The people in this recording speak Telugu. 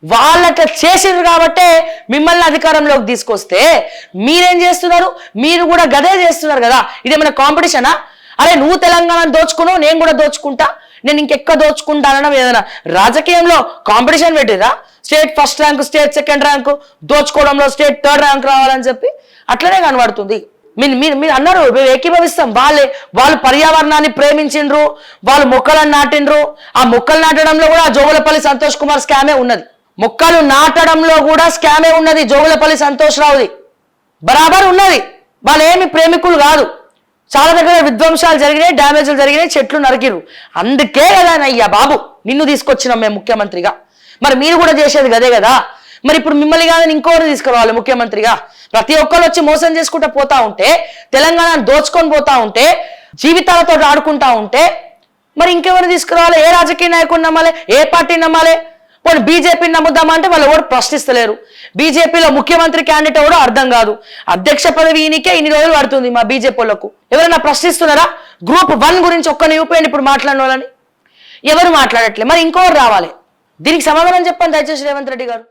వాళ్ళట్లా చేసిండ్రు కాబట్టే మిమ్మల్ని అధికారంలోకి తీసుకొస్తే మీరేం చేస్తున్నారు? మీరు కూడా గదే చేస్తున్నారు కదా. ఇదేమైనా కాంపిటీషనా? అరే నువ్వు తెలంగాణను దోచుకున్నావు, నేను కూడా దోచుకుంటా, నేను ఇంకెక్క దోచుకుంటానడం ఏదైనా రాజకీయంలో కాంపిటీషన్ పెట్టిరా? State first rank, state second rank, దోచుకోవడంలో స్టేట్ థర్డ్ ర్యాంక్ రావాలని చెప్పి అట్లనే కనబడుతుంది. మీరు అన్నారు, మేము ఏకీభవిస్తాం. వాళ్ళు పర్యావరణాన్ని ప్రేమించిండ్రు, వాళ్ళు మొక్కలను నాటిండ్రు. ఆ మొక్కలు నాటడంలో కూడా జోగులపల్లి సంతోష్ కుమార్ స్కామే ఉన్నది. మొక్కలు నాటడంలో కూడా స్కామే ఉన్నది జోగులపల్లి సంతోష్ రావుది. బరాబర్ ఉన్నది. వాళ్ళు ఏమి ప్రేమికులు కాదు. చాలా దగ్గర విధ్వంసాలు జరిగినాయి, డ్యామేజ్లు జరిగినాయి, చెట్లు నరికిరు. అందుకే కదా అయ్యా బాబు నిన్ను తీసుకొచ్చినాం మేము ముఖ్యమంత్రిగా. మరి మీరు కూడా చేసేది గదే కదా. మరి ఇప్పుడు మిమ్మల్ని కాదని ఇంకోరిని తీసుకురావాలి ముఖ్యమంత్రిగా. ప్రతి ఒక్కరు వచ్చి మోసం చేసుకుంటూ పోతా ఉంటే, తెలంగాణను దోచుకొని పోతా ఉంటే, జీవితాలతో ఆడుకుంటా ఉంటే మరి ఇంకెవరు తీసుకురావాలి? ఏ రాజకీయ నాయకుడిని నమ్మాలి? ఏ పార్టీని నమ్మాలి? వాళ్ళు బీజేపీని నమ్ముదామంటే వాళ్ళు ఎవరు ప్రశ్నిస్తలేరు. బీజేపీలో ముఖ్యమంత్రి క్యాండిడేట్ ఎవడో అర్థం కాదు. అధ్యక్ష పదవి ఈయనకే ఇన్ని రోజులు పడుతుంది. మా బీజేపీ వాళ్ళకు ఎవరైనా ప్రశ్నిస్తున్నారా? గ్రూప్ 1 గురించి ఒక్కని చూపేయండి ఇప్పుడు మాట్లాడిన వాళ్ళని. ఎవరు మాట్లాడట్లే. మరి ఇంకోరు రావాలి. దీనికి సమాధానం చెప్పండి దయచేసి రేవంత్ రెడ్డి గారు.